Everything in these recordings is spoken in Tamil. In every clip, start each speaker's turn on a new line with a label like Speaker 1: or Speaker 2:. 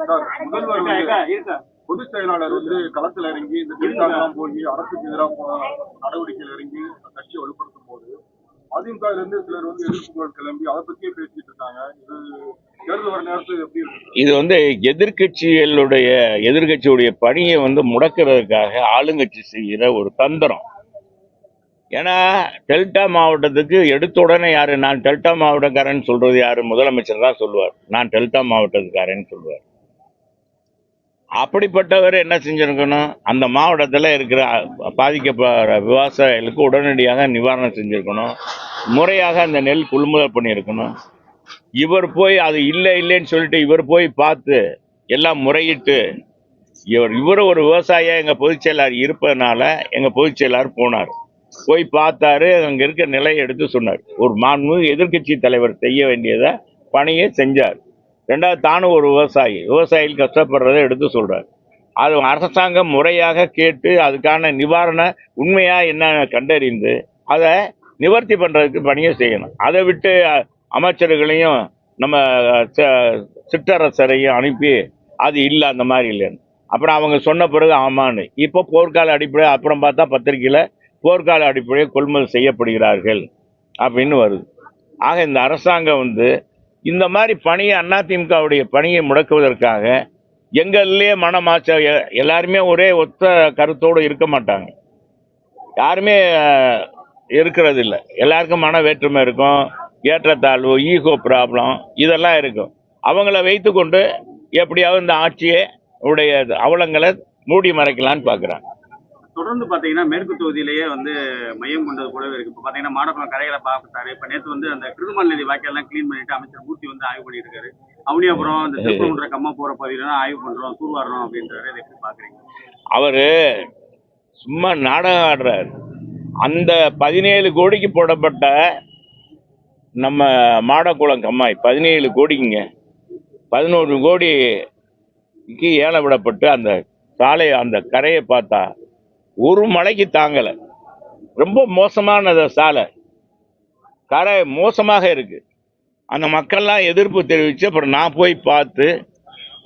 Speaker 1: முதல்வர் பொதுச் செயலாளர் களத்தில் இறங்கி இந்த திட்டங்கள்லாம் போய் அரசுக்கு எதிராக நடவடிக்கையில் இறங்கி கட்சியை வலுப்படுத்தும் போது அதிமுக சிலர் எதிர்ப்புகள் கிளம்பி அதை பத்தியே பேசிட்டு இருக்காங்க. தேர்தல் வர நேரத்தில் எப்படி
Speaker 2: இது எதிர்கட்சியுடைய பணியை முடக்கிறதுக்காக ஆளுங்கட்சி செய்கிற ஒரு தந்திரம். ஏன்னா டெல்டா மாவட்டத்துக்கு எடுத்த உடனே யாரு நான் டெல்டா மாவட்டக்காரன் சொல்றது யாரு? முதலமைச்சர் தான் சொல்லுவார், நான் டெல்டா மாவட்டத்துக்காரன் சொல்லுவார். அப்படிப்பட்டவர் என்ன செஞ்சிருக்கணும், அந்த மாவட்டத்தில் இருக்கிற பாதிக்கப்படுற விவசாயிகளுக்கு உடனடியாக நிவாரணம் செஞ்சிருக்கணும், முறையாக அந்த நெல் கொள்முதல் பண்ணியிருக்கணும். இவர் போய் அது இல்லைன்னு சொல்லிட்டு இவர் போய் பார்த்து எல்லாம் முறையிட்டு இவர் ஒரு விவசாயியா எங்க பொதுச் செயலாளர் இருப்பதனால எங்க பொதுச் செயலாளர் போனார், போய் பார்த்தாரு, அங்க இருக்க நிலையை எடுத்து சொன்னார். ஒரு மாண்புமிகு எதிர்கட்சி தலைவர் செய்ய வேண்டியதை பணியை செஞ்சார். ரெண்டாவது, தானும் ஒரு விவசாயிகள் கஷ்டப்படுறதை எடுத்து சொல்றார். அது அரசாங்கம் முறையாக கேட்டு அதுக்கான நிவாரண உண்மையா என்ன கண்டறிந்து அதை நிவர்த்தி பண்றதுக்கு பணியை செய்யணும். அதை விட்டு அமைச்சர்களையும் நம்ம சிற்றரசரையும் அனுப்பி அது இல்லை அந்த மாதிரி இல்லைன்னு அப்புறம் அவங்க சொன்ன பிறகு ஆமான்னு இப்போ போர்க்கால அடிப்படை அப்புறம் பார்த்தா பத்திரிகையில் போர்க்கால அடிப்படையில் கொள்முதல் செய்யப்படுகிறார்கள் அப்படின்னு வருது. ஆக இந்த அரசாங்கம் இந்த மாதிரி பணியை அதிமுகவுடைய பணியை முடக்குவதற்காக எங்கள்லேயே மனமாச்ச எல்லாருமே ஒரே ஒத்த கருத்தோடு இருக்க மாட்டாங்க, யாருமே இருக்கிறது இல்லை. எல்லாருக்கும் மன வேற்றுமை இருக்கும், ஏற்றத்தாழ்வு, ஈகோ ப்ராப்ளம் இதெல்லாம் இருக்கும். அவங்கள வைத்து கொண்டு எப்படியாவது இந்த ஆட்சியை உடைய அவலங்களை மூடி மறைக்கலான்னு பார்க்குறாங்க.
Speaker 3: தொடர்ந்து பார்த்தீங்கன்னா மேற்கு தொகுதியிலேயே மையம் கொண்டது போலவே இருக்கு. இப்போ பார்த்தீங்கன்னா மாடக்குளம் கரைகளை பார்த்தாரு. இப்போ நேற்று அந்த கிருதுமால் நதி வாய்க்காலாம் கிளீன் பண்ணிட்டு அமைச்சர் மூர்த்தி ஆய்வு பண்ணியிருக்காரு. அவனியாபுரம் அந்த திருப்பூர் கம்மா போகிற பகுதியில தான் ஆய்வு பண்ணுறோம், தூர்வாரணும் அப்படின்றாரு. இதை எப்படி பார்க்குறீங்க?
Speaker 2: அவரு சும்மா நாடகம் ஆடுறாரு. அந்த 17 கோடிக்கு போடப்பட்ட நம்ம மாடக்குளம் கம்மாய் 17 கோடிக்குங்க 11 கோடிக்கு ஏலம் விடப்பட்டு அந்த சாலை அந்த கரையை பார்த்தா ஒரு மலைக்கு தாங்கலை. ரொம்ப மோசமான சாலை, கரை மோசமாக இருக்கு. அந்த மக்கள்லாம் எதிர்ப்பு தெரிவித்து அப்புறம் நான் போய் பார்த்து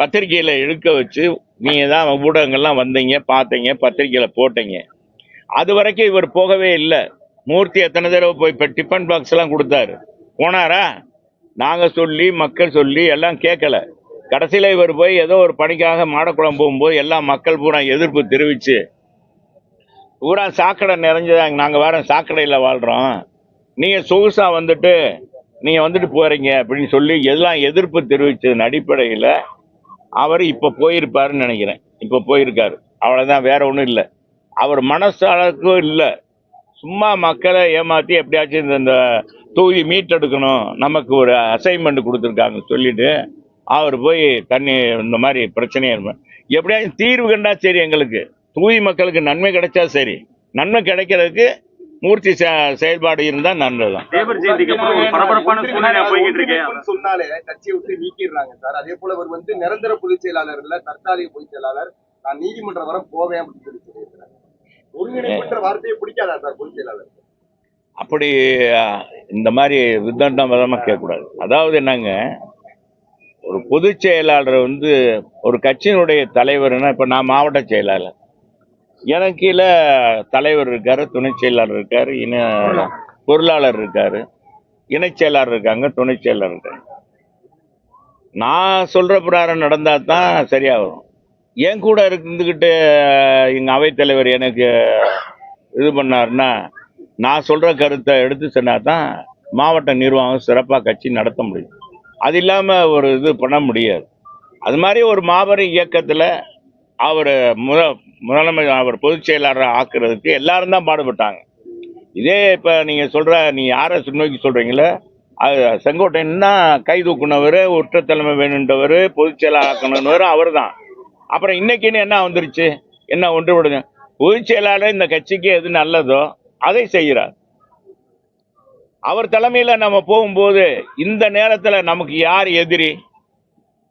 Speaker 2: பத்திரிகையில் இழுக்க வச்சு நீங்கள் தான் ஊடகங்கள்லாம் வந்தீங்க, பார்த்தீங்க, பத்திரிகையில் போட்டீங்க. அது வரைக்கும் இவர் போகவே இல்லை. மூர்த்தி எத்தனை தடவை போய் இப்போ டிஃபன் பாக்ஸ் எல்லாம் கொடுத்தாரு, போனாரா? நாங்கள் சொல்லி மக்கள் சொல்லி எல்லாம் கேட்கல. கடைசியில் இவர் போய் ஏதோ ஒரு பணிக்காக மாடக்குளம் போகும்போது எல்லாம் மக்கள் பூரா எதிர்ப்பு தெரிவித்து பூரா சாக்கடை நிறைஞ்சதாங்க, நாங்கள் வேற சாக்கடையில் வாழ்கிறோம், நீங்கள் சொகுசாக நீங்கள் போகிறீங்க அப்படின்னு சொல்லி எல்லாம் எதிர்ப்பு தெரிவித்ததன் அடிப்படையில் அவர் இப்போ போயிருப்பாருன்னு நினைக்கிறேன். இப்போ போயிருக்காரு, அவ்வளோதான், வேற ஒன்றும் இல்லை. அவர் மனசாளருக்கும் இல்லை, சும்மா மக்களை ஏமாற்றி எப்படியாச்சும் இந்த தொகுதி மீட்டெடுக்கணும், நமக்கு ஒரு அசைன்மெண்ட் கொடுத்துருக்காங்க சொல்லிட்டு அவர் போய் தண்ணி இந்த மாதிரி பிரச்சனையே இருப்பேன். எப்படியாச்சும் தீர்வு கண்டா சரி, எங்களுக்கு தொகுதி மக்களுக்கு நன்மை கிடைச்சா சரி. நன்மை கிடைக்கிறதுக்கு மூர்த்தி செயல்பாடு இருந்தா நல்லதுதான்.
Speaker 1: சொன்னாலே கட்சியை விட்டு நீக்கிடுறாங்க சார். அதே போல அவர் நிரந்தர பொதுச் செயலாளர் இல்ல, தற்காலிக பொதுச் செயலாளர், நான் நீதிமன்றம் வர போவேன் அப்படின்னு சொல்லி சொல்லியிருக்கிறாங்க. ஒருங்கிணைப்புன்ற வார்த்தையை பிடிக்காதா சார் பொதுச் செயலாளர்?
Speaker 2: அப்படி இந்த மாதிரி விதண்டம் விதமா கேட்கக்கூடாது. அதாவது என்னங்க, ஒரு பொதுச் செயலாளர் ஒரு கட்சியினுடைய தலைவர்னா, இப்ப நான் மாவட்ட செயலாளர், எனக்கு கீழே தலைவர் இருக்காரு, துணை செயலாளர் இருக்காரு, பொருளாளர் இருக்காரு, இணை செயலாளர் இருக்காங்க, துணை செயலாளர் இருக்காங்க. நான் சொல்ற பிரகாரம் நடந்தா தான் சரியா வரும். என் கூட இருந்துகிட்டு எங்க அவைத்தலைவர் எனக்கு இது பண்ணாருன்னா, நான் சொல்ற கருத்தை எடுத்து சொன்னா தான் மாவட்ட நிர்வாகம் சிறப்பாக கட்சி நடத்த முடியும். அது இல்லாம ஒரு இது பண்ண முடியாது. அது மாதிரி ஒரு மாபெரும் இயக்கத்துல அவர் முதலமை அவர் பொதுச் செயலாளர் ஆக்குறதுக்கு எல்லாரும் தான் பாடுபட்டாங்க. இதே இப்ப நீங்க நீ யாரை நோக்கி சொல்றீங்களே, அது செங்கோட்டையன்னா கை தூக்குனவர், உற்ற தலைமை வேணுன்றவர், பொதுச் செயலாளர் ஆக்கணுன்னவர் அவர் தான். அப்புறம் இன்னைக்குன்னு என்ன வந்துருச்சு, என்ன ஒன்று விடுங்க, பொதுச் செயலாளர் இந்த கட்சிக்கு எது நல்லதோ அதை செய்கிறார். அவர் தலைமையில நம்ம போகும்போது இந்த நேரத்துல நமக்கு யார் எதிரி?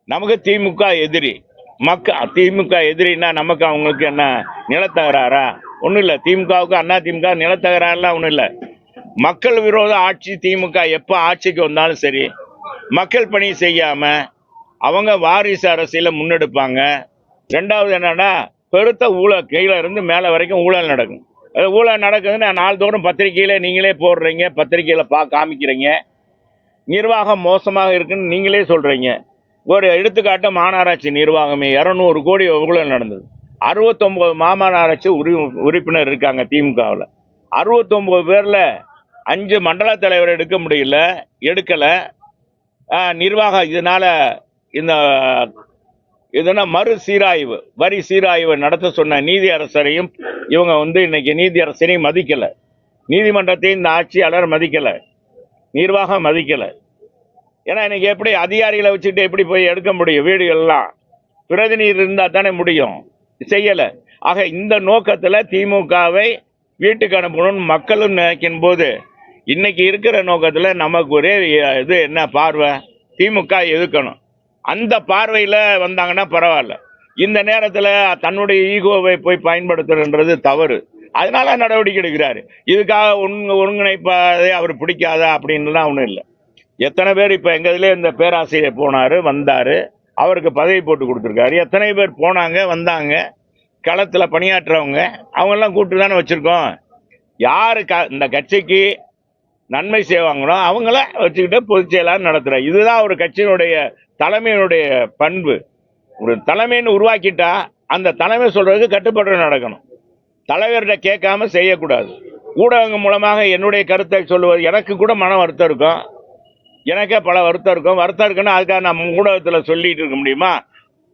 Speaker 2: நமக்கு திமுக எதிரி. திமுக எதிரின்னா நமக்கு அவங்களுக்கு என்ன நிலத்தகராறா? ஒன்றும் இல்லை. திமுகவுக்கு அதிமுக நிலத்தகராறுலாம் ஒன்றும் இல்லை. மக்கள் விரோத ஆட்சி திமுக எப்போ ஆட்சிக்கு வந்தாலும் சரி, மக்கள் பணி செய்யாம அவங்க வாரிசு அரசியலை முன்னெடுப்பாங்க. ரெண்டாவது என்னன்னா பெருத்த ஊழல், கீழே இருந்து மேலே வரைக்கும் ஊழல் நடக்கும். அது ஊழல் நடக்குதுன்னு நாள்தோறும் பத்திரிகையில நீங்களே போடுறீங்க, பத்திரிகையில காமிக்கிறீங்க. நிர்வாகம் மோசமாக இருக்குன்னு நீங்களே சொல்றீங்க. ஒரு எடுத்துக்காட்டு மாநகராட்சி நிர்வாகமே 200 கோடி ஊழல் நடந்தது. 69 மாநகராட்சி உறுப்பினர் இருக்காங்க திமுகவில். 69 பேர்ல 5 மண்டல தலைவர் எடுக்க முடியல, எடுக்கல. நிர்வாகம் இதனால மறு சீராய்வு, வரி சீராய்வு நடத்த சொன்ன நீதியரசரையும் இவங்க இன்னைக்கு நீதியரசரையும் மதிக்கல, நீதிமன்றத்தையும் இந்த ஆட்சியாளர் மதிக்கல, நிர்வாகம் மதிக்கல. ஏன்னா இன்னைக்கு எப்படி அதிகாரிகளை வச்சுட்டு எப்படி போய் எடுக்க முடியும்? வீடுகள்லாம் பிரதிநிதி இருந்தா தானே முடியும், செய்யல. ஆக இந்த நோக்கத்துல திமுகவை வீட்டுக்கு அனுப்பணும்னு மக்களும் நினைக்கும் போது இன்னைக்கு இருக்கிற நோக்கத்துல நமக்கு ஒரே இது என்ன பார்வை, திமுக எதிர்க்கணும். அந்த பார்வையில வந்தாங்கன்னா பரவாயில்ல. இந்த நேரத்துல தன்னுடைய ஈகோவை போய் பயன்படுத்துறது தவறு. அதனால நடவடிக்கை எடுக்கிறாரு. இதுக்காக ஒருங்கிணைப்பதை அவர் பிடிக்காதா அப்படின்லாம் ஒன்றும் இல்லை. எத்தனை பேர் இப்ப எங்க இதுல இந்த பேராசிரியர் போனாரு, வந்தாரு, அவருக்கு பதவி போட்டு கொடுத்துருக்காரு. எத்தனை பேர் போனாங்க, வந்தாங்க, களத்துல பணியாற்றுறவங்க அவங்க எல்லாம் கூப்பிட்டு தானே வச்சிருக்கோம். யாரு இந்த கட்சிக்கு நன்மை செய்வாங்களோ அவங்கள வச்சுக்கிட்டு பொதுச் செயலாளர் நடத்துற. இதுதான் ஒரு கட்சியினுடைய தலைமையினுடைய பண்பு. ஒரு தலைமைன்னு உருவாக்கிட்டா அந்த தலைமை சொல்றதுக்கு கட்டுப்பாடு நடக்கணும். தலைவர்கிட்ட கேட்காம செய்யக்கூடாது. ஊடகங்கள் மூலமாக என்னுடைய கருத்தை சொல்லுவது எனக்கு கூட மன வருத்தம் இருக்கும், எனக்கே பல வருத்தம் இருக்குன்னா அதுக்காக நம்ம ஊடகத்தில் சொல்லிட்டு இருக்க முடியுமா?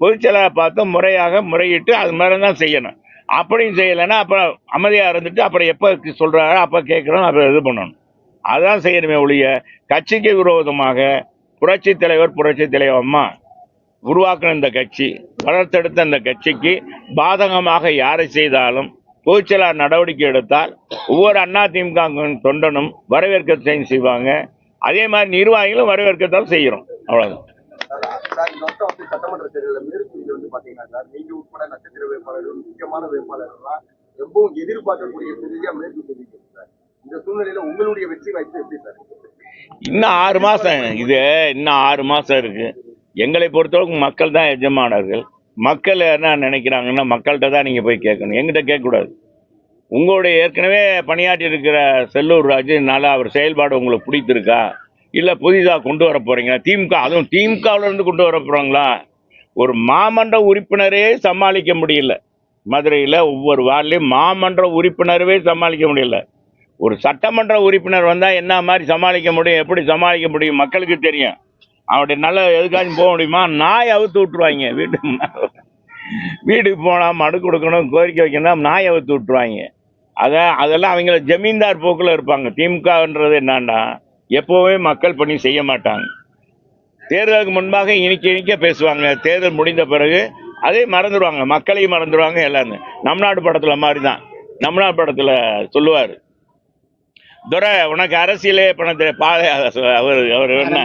Speaker 2: பொதுச்செயலாளர் பார்த்து முறையாக முறையிட்டு அது மாதிரி தான் செய்யணும். அப்படியும் செய்யலைன்னா அப்புறம் அமைதியாக இருந்துட்டு அப்புறம் எப்போ சொல்றாரு அப்போ கேட்குறோம், அப்புறம் இது பண்ணணும். அதான் செய்யணுமே ஒழிய கட்சிக்கு விரோதமாக புரட்சி தலைவர் அம்மா உருவாக்கின இந்த கட்சி, வளர்த்தெடுத்த இந்த கட்சிக்கு பாதகமாக யாரை செய்தாலும் பொதுச்செயலாளர் நடவடிக்கை எடுத்தால் ஒவ்வொரு அதிமுக தொண்டனும் வரவேற்க செய்வாங்க. அதே மாதிரி நிர்வாகிகளும் வரவேற்கத்தான் செய்யறோம். அவ்வளவுதான்.
Speaker 1: சட்டமன்ற தேர்தலில் மேற்கு பாத்தீங்கன்னா சார், நீங்க உட்பட நட்சத்திர வேட்பாளர்கள், முக்கியமான வேட்பாளர்கள்லாம் ரொம்பவும் எதிர்பார்க்கக்கூடிய பெரிய மேற்கு தெரிவிக்கிறது சார். இந்த சூழ்நிலையில உங்களுடைய வெற்றி வாய்ப்பு எப்படி சார்?
Speaker 2: இன்னும் 6 மாசம் இன்னும் 6 மாசம் இருக்கு. எங்களை பொறுத்தவரைக்கும் மக்கள் தான் எஜமானர்கள். மக்கள் என்ன நினைக்கிறாங்கன்னா மக்கள்கிட்ட தான் நீங்க போய் கேட்கணும், எங்கிட்ட கேட்கக்கூடாது. உங்களுடைய ஏற்கனவே பணியாற்றி இருக்கிற செல்லூர் ராஜுனால அவர் செயல்பாடு உங்களுக்கு பிடித்திருக்கா, இல்ல புதிதாக கொண்டு வர போறீங்களா? திமுக, அதுவும் திமுகவுல இருந்து கொண்டு வர போறாங்களா? ஒரு மாமன்ற உறுப்பினரே சமாளிக்க முடியல. மதுரையில ஒவ்வொரு வார்டிலையும் மாமன்ற உறுப்பினரவே சமாளிக்க முடியல. ஒரு சட்டமன்ற உறுப்பினர் வந்தா என்ன மாதிரி சமாளிக்க முடியும், எப்படி சமாளிக்க முடியும்? மக்களுக்கு தெரியும். அவருடைய நல்ல எதுக்காச்சும் போக முடியுமா? நாய் அவுத்து விட்டுருவாங்க. வீட்டுக்கு போனா மனு கொடுக்கணும், கோரிக்கை வைக்கணும், நாய் அவுத்து விட்டுருவாங்க. அதெல்லாம் அவங்கள ஜமீன்தார் போக்குல இருப்பாங்க. திமுகன்றது என்னன்னா எப்பவுமே மக்கள் பணி செய்ய மாட்டாங்க. தேர்தலுக்கு முன்பாக இனிக்க பேசுவாங்க, தேர்தல் முடிந்த பிறகு அதே மறந்துடுவாங்க, மக்களையும் மறந்துடுவாங்க. எல்லாரும் நம் நாடு படத்துல மாதிரி தான். நம் நாடு படத்துல சொல்லுவார், துரை உனக்கு அரசியலே பண்ண பாதை, அவர் என்ன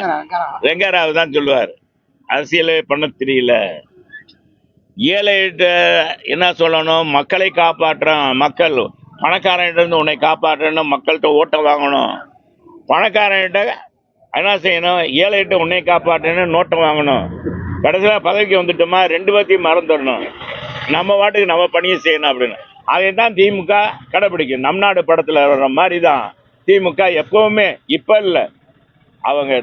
Speaker 2: வெங்கராவ் தான் சொல்லுவார், அரசியலே பண்ண தெரியல. ஏழைகிட்ட என்ன சொல்லணும், மக்களை காப்பாற்றான், மக்கள் பணக்காரன்கிட்ட இருந்து உன்னை காப்பாற்றணும், மக்கள்கிட்ட ஓட்டை வாங்கணும். பணக்காரன்கிட்ட என்ன செய்யணும், ஏழைகிட்ட உன்னை காப்பாற்றணும், நோட்டம் வாங்கணும். கடைசியில் பதவிக்கு வந்துட்டோமா 2 பேர்த்தையும் மறந்துடணும், நம்ம வாட்டுக்கு நம்ம பணியை செய்யணும் அப்படின்னு. அதை தான் திமுக கடைபிடிக்கும். நம் நாடு படத்தில் வர்ற மாதிரி தான் திமுக எப்பவுமே. இப்ப இல்லை, அவங்க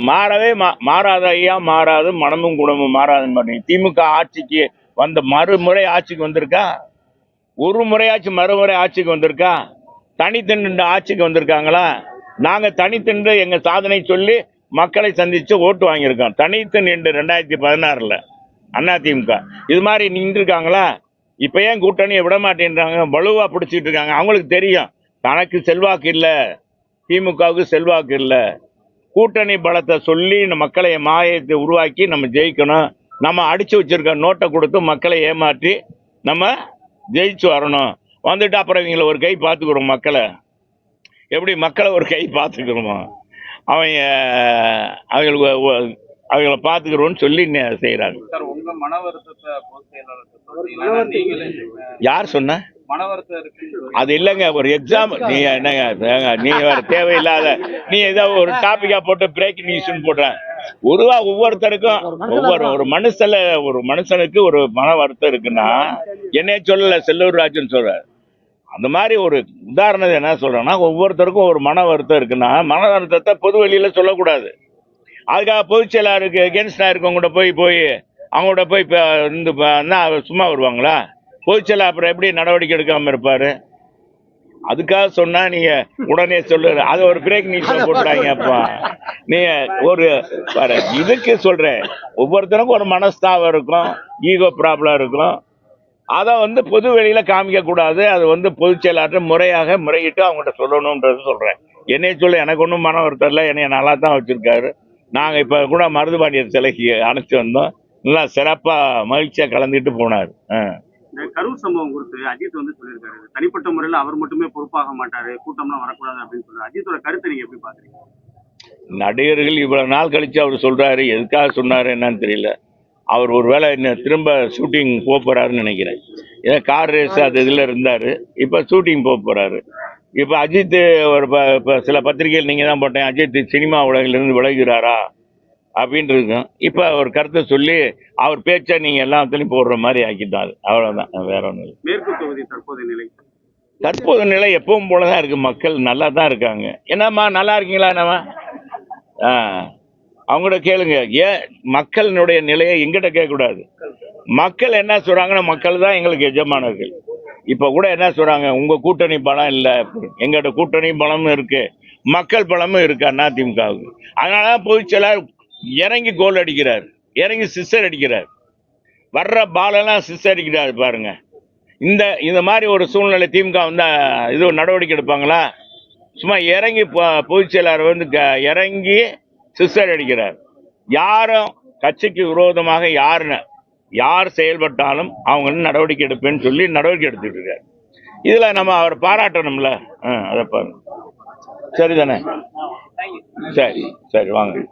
Speaker 2: மாறவே மாறாத ஐயா, மாறாது மனமும் குணமும் மாறாதுன்னு பண்ணி திமுக ஆட்சிக்கு வந்த மறுமுறை ஆட்சிக்கு வந்திருக்கா? ஒரு முறையாச்சும் மறுமுறை ஆட்சிக்கு வந்திருக்கா? தனித்தண்டு ஆட்சிக்கு வந்திருக்காங்களா? நாங்க தனித்தண்டு எங்க சாதனை சொல்லி மக்களை சந்திச்சு ஓட்டு வாங்கியிருக்கோம். தனித்து நின்று 2016 அதிமுக இது மாதிரி நின்றுருக்காங்களா? இப்ப ஏன் கூட்டணியை விட மாட்டேன்றாங்க, வலுவா பிடிச்சிட்டு இருக்காங்க. அவங்களுக்கு தெரியும் தனக்கு செல்வாக்கு இல்லை, திமுகவுக்கு செல்வாக்கு இல்லை. கூட்டணி பலத்தை சொல்லி மக்களை மாயத்தை உருவாக்கி நம்ம ஜெயிக்கணும். நம்ம அடிச்சு வச்சிருக்க நோட்டை கொடுத்து மக்களை ஏமாற்றி நம்ம ஜெயிச்சு வரணும். வந்துட்டு அப்புறம் இவங்களை ஒரு கை பார்த்துக்கிறோம், மக்களை எப்படி மக்களை ஒரு கை பார்த்துக்கிறோமோ அவங்களை பார்த்துக்கிறோன்னு சொல்லி செய்யறாங்க. யார் சொன்ன? அது இல்லைங்க, ஒரு எக்ஸாம். நீ என்னங்க, நீ வேற தேவையில்லாத, நீ ஏதோ ஒரு டாபிக்கா போட்டு பிரேக்கிங் நியூஸ் போடுற, ஒவ்வொருத்தருக்கும் ஒரு மனுஷனுக்கு ஒரு மன வருத்தம் இருக்குன்னா என்னைய சொல்லல, செல்லூர் ராஜன் சொல்றாரு. அந்த மாதிரி ஒரு உதாரணத்தை என்ன சொல்றேன்னா, ஒவ்வொருத்தருக்கும் ஒரு மன வருத்தம் இருக்குன்னா மன வருத்தத்தை பொது வெளியில சொல்லக்கூடாது. அதுக்காக பொதுச் செயலாளருக்கு எகென்ஸ்டா இருக்கவங்க போய் அவங்களோட போய் சும்மா வருவாங்களா? பொதுச் செயலாளர் அப்புறம் எப்படி நடவடிக்கை எடுக்காம இருப்பாரு? அதுக்காக சொன்னா நீங்க உடனே சொல்லு, அது ஒரு பிரேக் நியூஸ் போட்டுறாங்க. அப்பா நீங்க ஒரு இதுக்கு சொல்றேன், ஒவ்வொருத்தருக்கும் ஒரு மனஸ்தாபம் இருக்கும், ஈகோ ப்ராப்ளம் இருக்கும். அதை பொது வெளியில காமிக்க கூடாது. அது பொதுச் செயலாளர் முறையாக முறையிட்டு அவங்ககிட்ட சொல்லணும்ன்றது சொல்றேன். என்னைய சொல்ல எனக்கு ஒன்றும் மன வருத்தம் இல்லை, என்னைய நல்லா தான் வச்சிருக்காரு. நாங்க இப்ப கூட மருதுபாண்டியர் சிலைக்கு அனுப்பிச்சு வந்தோம், நல்லா சிறப்பா மகிழ்ச்சியா கலந்துட்டு போனாரு.
Speaker 3: இந்த கரூர் சம்பவம் குறித்து அஜித் சொல்லியிருக்காரு, தனிப்பட்ட முறையில் அவர் மட்டுமே பொறுப்பாக மாட்டாரு, கூட்டம்லாம் வரக்கூடாது அப்படின்னு சொல்றாரு. அஜித்தோட கருத்தை நீங்க எப்படி பாக்குறீங்க? நடிகர்கள்
Speaker 2: இவ்வளவு நாள் கழிச்சு அவர் சொல்றாரு, எதுக்காக சொன்னாரு என்னன்னு தெரியல. அவர் ஒருவேளை திரும்ப ஷூட்டிங் போறாருன்னு நினைக்கிறேன். ஏன்னா கார் ரேஸ் அது இதுல இருந்தாரு, இப்ப ஷூட்டிங் போறாரு. இப்ப அஜித் இப்ப சில பத்திரிகைகள் நீங்க தான் போட்டேன், அஜித் சினிமா உலகிலிருந்து விலகுகிறாரா அப்படின்னு இருக்கும். இப்ப அவர் கருத்தை சொல்லி அவர் பேச்ச நீங்க எல்லாத்துலயும் போடுற மாதிரி ஆக்கிட்டாரு. அவ்வளவுதான், வேற ஒண்ணு.
Speaker 3: மேற்கு தொகுதி
Speaker 2: தற்போது நிலை எப்பவும் போலதான் இருக்கு. மக்கள் நல்லா தான் இருக்காங்க. என்னம்மா நல்லா இருக்கீங்களா? என்னம்மா அவங்கள்ட்ட கேளுங்க. ஏன் மக்களினுடைய நிலையை எங்கிட்ட கேட்க கூடாது? மக்கள் என்ன சொல்றாங்கன்னா, மக்கள் தான் எங்களுக்கு எஜமானர்கள். இப்ப கூட என்ன சொல்றாங்க, உங்க கூட்டணி பலம் இல்ல, எங்கள்கிட்ட கூட்டணி பலமும் இருக்கு, மக்கள் பலமும் இருக்கு அதிமுகவுக்கு. அதனால பொதுச் செயலாளர் இறங்கி கோல் அடிக்கிறார், இறங்கி சிக்ஸர் அடிக்கிறார், வர்ற பாலெல்லாம் சிக்ஸர் அடிக்கிறாரு. பாருங்க, இந்த மாதிரி ஒரு சூழ்நிலை திமுக இது நடவடிக்கை எடுப்பாங்களா? சும்மா இறங்கி பொதுச் செயலாளர் இறங்கி சிக்ஸர் அடிக்கிறார். யாரும் கட்சிக்கு விரோதமாக யார் செயல்பட்டாலும் அவங்க நடவடிக்கை எடுப்பேன்னு சொல்லி நடவடிக்கை எடுத்துட்டு இருக்காரு. இதுல நம்ம அவர் பாராட்டணும்ல. அதை பாருங்க. சரிதானே? சரி வாங்க.